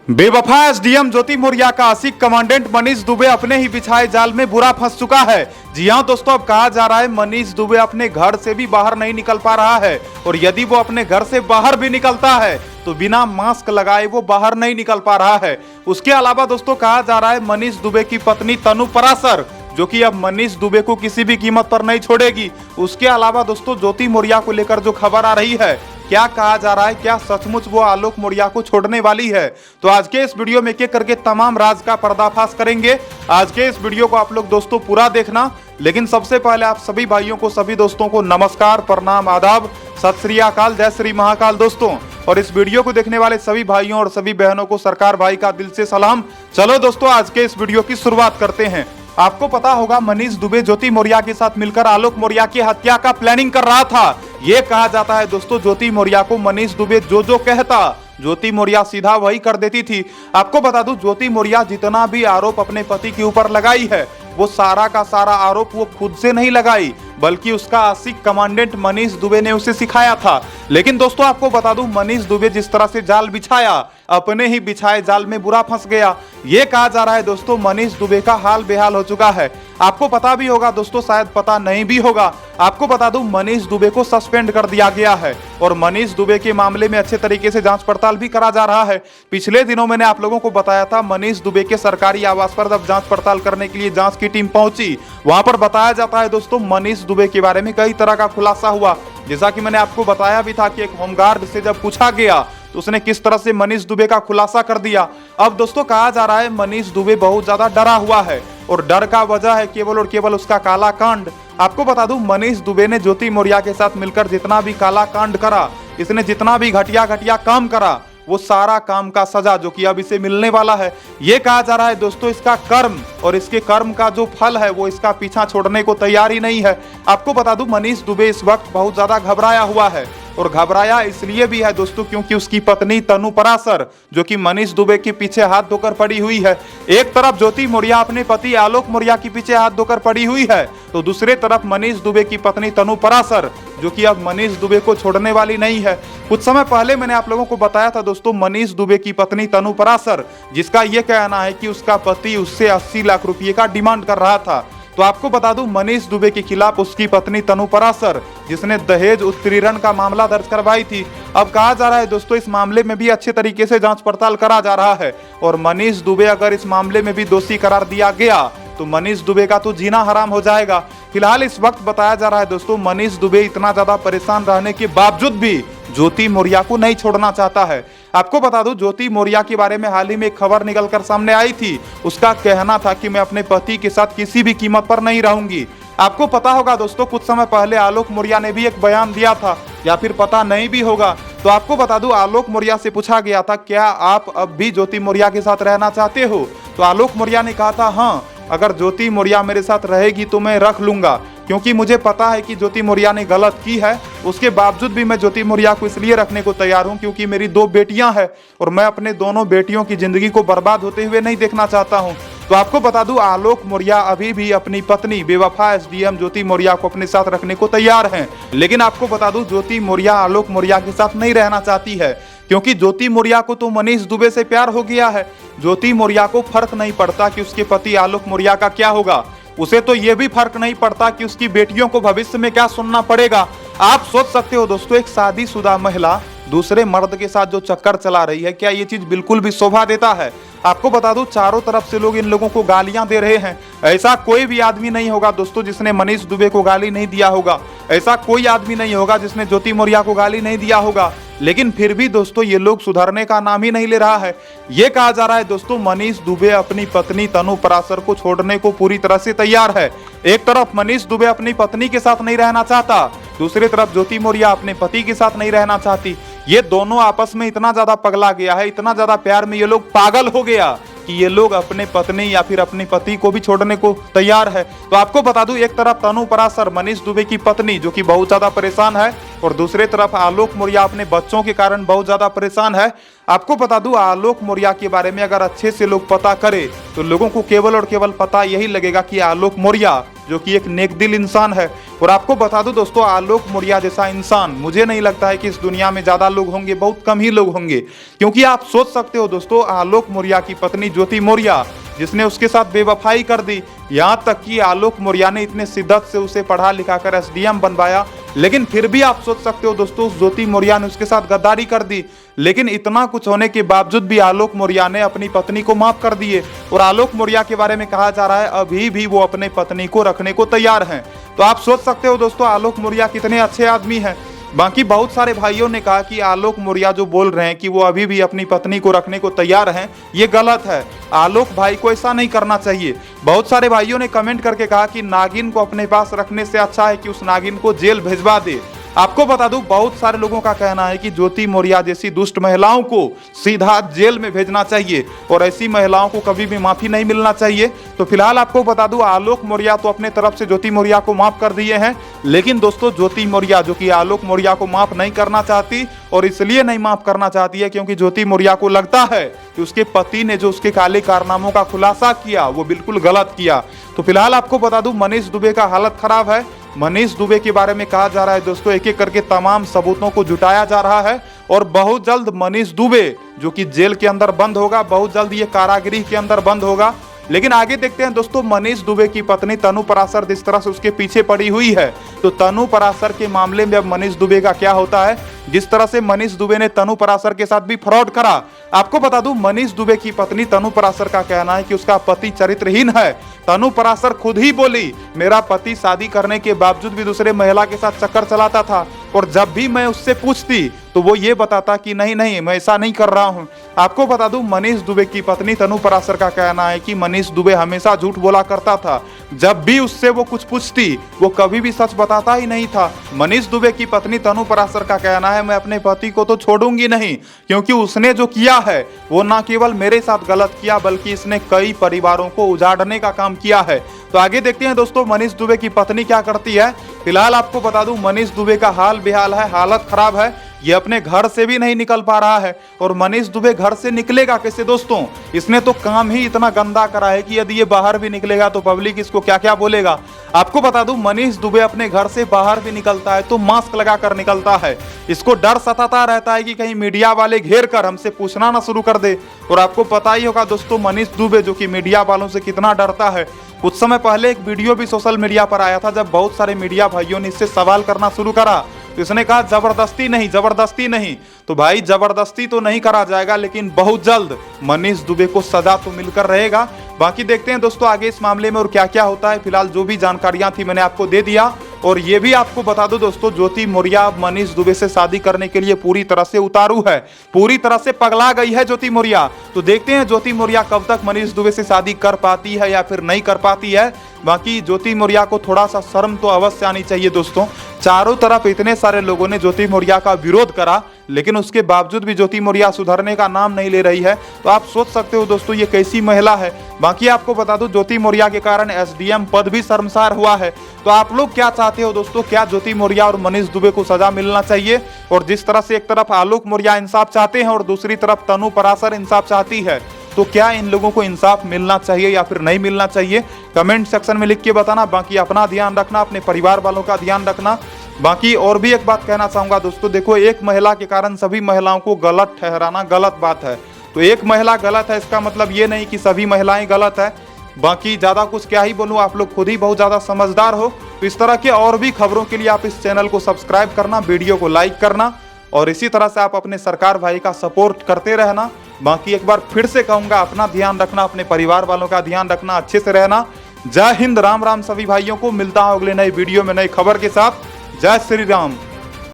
बेवफा एसडीएम ज्योति मौर्य का आशिक कमांडेंट मनीष दुबे अपने ही बिछाए जाल में बुरा फंस चुका है। जी हां दोस्तों, अब कहा जा रहा है मनीष दुबे अपने घर से भी बाहर नहीं निकल पा रहा है और यदि वो अपने घर से बाहर भी निकलता है तो बिना मास्क लगाए वो बाहर नहीं निकल पा रहा है। उसके अलावा दोस्तों कहा जा रहा है मनीष दुबे की पत्नी तनु पराशर, जो कि अब मनीष दुबे को किसी भी कीमत पर नहीं छोड़ेगी। उसके अलावा दोस्तों ज्योति मौर्य को लेकर जो खबर आ रही है, क्या कहा जा रहा है, क्या सचमुच वो आलोक मौर्य को छोड़ने वाली है? तो आज के इस वीडियो में एक एक करके तमाम राज का पर्दाफाश करेंगे। आज के इस वीडियो को आप लोग दोस्तों पूरा देखना। लेकिन सबसे पहले आप सभी भाइयों को, सभी दोस्तों को नमस्कार, प्रणाम, आदाब, सत श्री अकाल, जय श्री महाकाल दोस्तों। और इस वीडियो को देखने वाले सभी भाइयों और सभी बहनों को सरकार भाई का दिल से सलाम। चलो दोस्तों आज के इस वीडियो की शुरुआत करते हैं। आपको पता होगा मनीष दुबे ज्योति मौर्य के साथ मिलकर आलोक मौर्य की हत्या का प्लानिंग कर रहा था। ये कहा जाता है दोस्तों ज्योति मौर्य को मनीष दुबे जो कहता ज्योति मौर्य सीधा वही कर देती थी। आपको बता दूं ज्योति मौर्य जितना भी आरोप अपने पति के ऊपर लगाई है वो सारा का सारा आरोप वो खुद से नहीं लगाई, बल्कि उसका आशिक कमांडेंट मनीष दुबे ने उसे सिखाया था। लेकिन दोस्तों आपको बता दूं मनीष दुबे जिस तरह से जाल बिछाया, अपने ही बिछाए जाल में बुरा फंस गया। ये कहा जा रहा है दोस्तों मनीष दुबे का हाल बेहाल हो चुका है। आपको पता भी होगा दोस्तों, शायद पता नहीं भी होगा, आपको बता दूं मनीष दुबे को सस्पेंड कर दिया गया है और मनीष दुबे के मामले में अच्छे तरीके से जांच पड़ताल भी करा जा रहा है। पिछले दिनों मैंने आप लोगों को बताया था मनीष दुबे के सरकारी आवास पर जब जांच पड़ताल करने के लिए जांच की टीम पहुंची, वहां पर बताया जाता है दोस्तों मनीष दुबे के बारे में कई तरह का खुलासा हुआ। जैसा कि मैंने आपको बताया भी था कि एक होमगार्ड से जब पूछा गया तो उसने किस तरह से मनीष दुबे का खुलासा कर दिया। अब दोस्तों कहा जा रहा है मनीष दुबे बहुत ज्यादा डरा हुआ है और डर का वजह है केवल और केवल उसका काला कांड। आपको बता दूं मनीष दुबे ने ज्योति मौर्य के साथ मिलकर जितना भी काला कांड करा, इसने जितना भी घटिया काम करा, वो सारा काम का सजा जो कि अब इसे मिलने वाला है। ये कहा जा रहा है दोस्तों इसका कर्म और इसके कर्म का जो फल है वो इसका पीछा छोड़ने को तैयार ही नहीं है। आपको बता दूं मनीष दुबे इस वक्त बहुत ज्यादा घबराया हुआ है और घबराया इसलिए भी है दोस्तों क्योंकि उसकी पत्नी तनु पराशर जो कि मनीष दुबे के पीछे हाथ धोकर पड़ी हुई है। एक तरफ ज्योति मौर्य अपने पति आलोक मौर्य के पीछे हाथ धोकर पड़ी हुई है तो दूसरे तरफ मनीष दुबे की पत्नी तनु पराशर जो कि अब मनीष दुबे को छोड़ने वाली नहीं है। कुछ समय पहले मैंने आप लोगों को बताया था दोस्तों मनीष दुबे की पत्नी तनु पराशर, जिसका यह कहना है कि उसका पति उससे 80 लाख रुपए का डिमांड कर रहा था। तो आपको बता दूं मनीष दुबे के खिलाफ उसकी पत्नी तनु पराशर, जिसने दहेज उत्पीड़न का मामला दर्ज करवाई थी। अब कहा जा रहा है दोस्तों इस मामले में भी अच्छे तरीके से जांच पड़ताल करा जा रहा है और मनीष दुबे अगर इस मामले में भी दोषी करार दिया गया तो मनीष दुबे का तो जीना हराम हो जाएगा। फिलहाल इस वक्त बताया जा रहा है दोस्तों मनीष दुबे इतना ज्यादा परेशान रहने के बावजूद भी ज्योति मौर्य को नहीं छोड़ना चाहता है। आपको बता दूं ज्योति मौर्य के बारे में हाल ही में एक खबर निकलकर सामने आई थी। उसका कहना था कि मैं अपने पति के साथ किसी भी कीमत पर नहीं रहूंगी। आपको पता होगा दोस्तों कुछ समय पहले आलोक मौर्य ने भी एक बयान दिया था, या फिर पता नहीं भी होगा। तो आपको बता दूं आलोक मौर्य से पूछा गया था क्या आप अब भी ज्योति मौर्य के साथ रहना चाहते हो, तो आलोक मौर्य ने कहा था हाँ, अगर ज्योति मौर्य मेरे साथ रहेगी तो मैं रख लूंगा, क्योंकि मुझे पता है कि ज्योति मौर्य ने गलत की है। उसके बावजूद भी मैं ज्योति मौर्य को इसलिए रखने को तैयार हूं क्योंकि मेरी 2 बेटियां हैं और मैं अपने दोनों बेटियों की जिंदगी को बर्बाद होते हुए नहीं देखना चाहता हूं। तो आपको बता दूं आलोक मौर्य अभी भी अपनी पत्नी बेवफा एसडीएम ज्योति मौर्य को अपने साथ रखने को तैयार हैं। लेकिन आपको बता दूं ज्योति मौर्य आलोक मौर्य के साथ नहीं रहना चाहती है, क्योंकि ज्योति मौर्य को तो मनीष दुबे से प्यार हो गया है। ज्योति मौर्य को फर्क नहीं पड़ता कि उसके पति आलोक मौर्य का क्या होगा, उसे तो यह भी फर्क नहीं पड़ता कि उसकी बेटियों को भविष्य में क्या सुनना पड़ेगा। आप सोच सकते हो दोस्तों एक शादीशुदा महिला दूसरे मर्द के साथ जो चक्कर चला रही है, क्या ये चीज बिल्कुल भी शोभा देता है? आपको बता दूं चारों तरफ से लोग इन लोगों को गालियां दे रहे हैं। ऐसा कोई भी आदमी नहीं होगा दोस्तों जिसने मनीष दुबे को गाली नहीं दिया होगा, ऐसा कोई आदमी नहीं होगा जिसने ज्योति मौर्य को गाली नहीं दिया होगा। लेकिन फिर भी दोस्तों ये लोग सुधरने का नाम ही नहीं ले रहा है। ये कहा जा रहा है दोस्तों मनीष दुबे अपनी पत्नी तनु पराशर को छोड़ने को पूरी तरह से तैयार है। एक तरफ मनीष दुबे अपनी पत्नी के साथ नहीं रहना चाहता, दूसरी तरफ ज्योति मौर्य अपने पति के साथ नहीं रहना चाहती। ये दोनों आपस में इतना ज्यादा पगला गया है, इतना ज्यादा प्यार में ये लोग पागल हो गया कि ये लोग अपने पत्नी या फिर अपने पति को भी छोड़ने को तैयार है। तो आपको बता दूं एक तरफ तनु पराशर मनीष दुबे की पत्नी जो कि बहुत ज्यादा परेशान है और दूसरे तरफ आलोक मौर्य अपने बच्चों के कारण बहुत ज्यादा परेशान है। आपको बता दूं आलोक मौर्य के बारे में अगर अच्छे से लोग पता करें तो लोगों को केवल और केवल पता यही लगेगा कि आलोक मौर्य जो कि एक नेकदिल इंसान है। और आपको बता दूं दोस्तों आलोक मौर्य जैसा इंसान मुझे नहीं लगता है कि इस दुनिया में ज्यादा लोग होंगे, बहुत कम ही लोग होंगे। क्योंकि आप सोच सकते हो दोस्तों आलोक मौर्य की पत्नी ज्योति मौर्य जिसने उसके साथ बेवफाई कर दी, यहाँ तक कि आलोक मौर्य ने इतने शिद्दत से उसे पढ़ा लिखा कर एसडीएम बनवाया, लेकिन फिर भी आप सोच सकते हो दोस्तों ज्योति मौर्य ने उसके साथ गद्दारी कर दी। लेकिन इतना कुछ होने के बावजूद भी आलोक मौर्य ने अपनी पत्नी को माफ कर दिए। और आलोक मौर्य के बारे में कहा जा रहा है अभी भी वो अपने पत्नी को रखने को तैयार हैं। तो आप सोच सकते हो दोस्तों आलोक मौर्य कितने अच्छे आदमी हैं। बाकी बहुत सारे भाइयों ने कहा कि आलोक मौर्य जो बोल रहे हैं कि वो अभी भी अपनी पत्नी को रखने को तैयार हैं, ये गलत है। आलोक भाई को ऐसा नहीं करना चाहिए। बहुत सारे भाइयों ने कमेंट करके कहा कि नागिन को अपने पास रखने से अच्छा है कि उस नागिन को जेल भेजवा दे। आपको बता दूं बहुत सारे लोगों का कहना है कि ज्योति मौर्य जैसी दुष्ट महिलाओं को सीधा जेल में भेजना चाहिए और ऐसी महिलाओं को कभी भी माफी नहीं मिलना चाहिए। तो फिलहाल आपको बता दूं आलोक मौर्य तो अपने तरफ से ज्योति मौर्य को माफ कर दिए हैं, लेकिन दोस्तों ज्योति मौर्य जो कि आलोक मौर्य को माफ नहीं करना चाहती और इसलिए नहीं माफ करना चाहती है क्योंकि ज्योति मौर्य को लगता है कि उसके पति ने जो उसके काले कारनामों का खुलासा किया वो बिल्कुल गलत किया। तो फिलहाल आपको बता दूं मनीष दुबे का हालत खराब है। मनीष दुबे के बारे में कहा जा रहा है दोस्तों एक एक करके तमाम सबूतों को जुटाया जा रहा है और बहुत जल्द मनीष दुबे जो कि जेल के अंदर बंद होगा, बहुत जल्द ये कारागृह के अंदर बंद होगा। लेकिन आगे देखते हैं दोस्तों मनीष दुबे की पत्नी तनु पराशर जिस तरह से उसके पीछे पड़ी हुई है, तो तनु पराशर के मामले में अब मनीष दुबे का क्या होता है। जिस तरह से मनीष दुबे ने तनु पराशर के साथ भी फ्रॉड करा, आपको बता दूं मनीष दुबे की पत्नी तनु पराशर का कहना है कि उसका पति चरित्रहीन है। तनु पराशर खुद ही बोली मेरा पति शादी करने के बावजूद भी दूसरे महिला के साथ चक्कर चलाता था और जब भी मैं उससे पूछती तो वो ये बताता कि नहीं नहीं मैं ऐसा नहीं कर रहा हूँ। आपको बता दूं मनीष दुबे की पत्नी तनु पराशर का कहना है कि मनीष दुबे हमेशा झूठ बोला करता था, जब भी उससे वो कुछ पूछती वो कभी भी सच बताता ही नहीं था। मनीष दुबे की पत्नी तनु पराशर का कहना है मैं अपने पति को तो छोड़ूंगी नहीं क्योंकि उसने जो किया है वो न केवल मेरे साथ गलत किया बल्कि इसने कई परिवारों को उजाड़ने का काम किया है। तो आगे देखते हैं दोस्तों मनीष दुबे की पत्नी क्या करती है। फिलहाल आपको बता दूं मनीष दुबे का हाल बेहाल है, हालत खराब है, ये अपने घर से भी नहीं निकल पा रहा है। और मनीष दुबे घर से निकलेगा कैसे दोस्तों, इसने तो काम ही इतना गंदा करा है कि यदि ये बाहर भी निकलेगा तो पब्लिक इसको क्या क्या बोलेगा। आपको बता दूं मनीष दुबे अपने घर से बाहर भी निकलता है तो मास्क लगाकर निकलता है। इसको डर सताता रहता है कि कहीं मीडिया वाले घेर कर हमसे पूछना ना शुरू कर दे। और आपको पता ही होगा दोस्तों मनीष दुबे जो कि मीडिया वालों से कितना डरता है। कुछ समय पहले एक वीडियो भी सोशल मीडिया पर आया था जब बहुत सारे मीडिया भाइयों ने इससे सवाल करना शुरू करा तो इसने कहा जबरदस्ती नहीं, जबरदस्ती नहीं। तो भाई जबरदस्ती तो नहीं करा जाएगा लेकिन बहुत जल्द मनीष दुबे को सजा तो मिलकर रहेगा। बाकी देखते हैं दोस्तों आगे इस मामले में और क्या क्या होता है। फिलहाल जो भी जानकारियां थी मैंने आपको दे दिया। और ये भी आपको बता दो दोस्तों ज्योति मौर्य मनीष दुबे से शादी करने के लिए पूरी तरह से उतारू है, पूरी तरह से पगला गई है ज्योति मौर्य। तो देखते हैं ज्योति मौर्य कब तक मनीष दुबे से शादी कर पाती है या फिर नहीं कर पाती है। बाकी ज्योति मौर्य को थोड़ा सा शर्म तो अवश्य आनी चाहिए दोस्तों। चारों तरफ इतने सारे लोगों ने ज्योति मौर्य का विरोध करा लेकिन उसके बावजूद भी ज्योति मौर्य सुधरने का नाम नहीं ले रही है। तो आप सोच सकते हो दोस्तों ये कैसी महिला है। बाकी आपको बता दूं ज्योति मौर्य के कारण एसडीएम पद भी शर्मसार हुआ है। तो आप लोग क्या चाहते हो दोस्तों, क्या ज्योति मौर्य और मनीष दुबे को सजा मिलना चाहिए? और जिस तरह से एक तरफ आलोक मौर्य इंसाफ चाहते हैं और दूसरी तरफ तनु पराशर इंसाफ चाहती है, तो क्या इन लोगों को इंसाफ मिलना चाहिए या फिर नहीं मिलना चाहिए? कमेंट सेक्शन में लिख के बताना। बाकी अपना ध्यान रखना, अपने परिवार वालों का ध्यान रखना। बाकी और भी एक बात कहना चाहूंगा दोस्तों, देखो एक महिला के कारण सभी महिलाओं को गलत ठहराना गलत बात है। तो एक महिला गलत है इसका मतलब ये नहीं कि सभी महिलाएं गलत है। बाकी ज्यादा कुछ क्या ही बोलूं, आप लोग खुद ही बहुत ज्यादा समझदार हो। तो इस तरह के और भी खबरों के लिए आप इस चैनल को सब्सक्राइब करना, वीडियो को लाइक करना और इसी तरह से आप अपने सरकार भाई का सपोर्ट करते रहना। बाकी एक बार फिर से कहूंगा अपना ध्यान रखना, अपने परिवार वालों का ध्यान रखना, अच्छे से रहना। जय हिंद, राम राम सभी भाइयों को। मिलता हूं अगले नए वीडियो में नई खबर के साथ। जय श्री राम।